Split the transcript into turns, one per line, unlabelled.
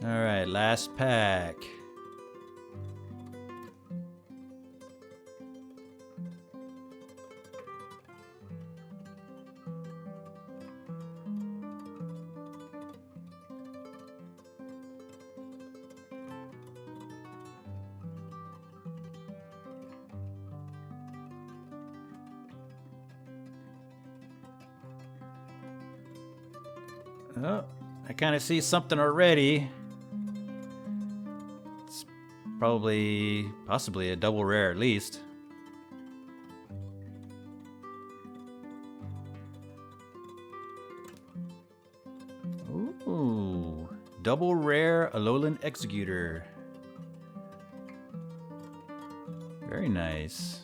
Alright, last pack. Oh, I kind of see something already. It's possibly a double rare at least. Ooh, double rare Alolan Exeggutor. Very nice.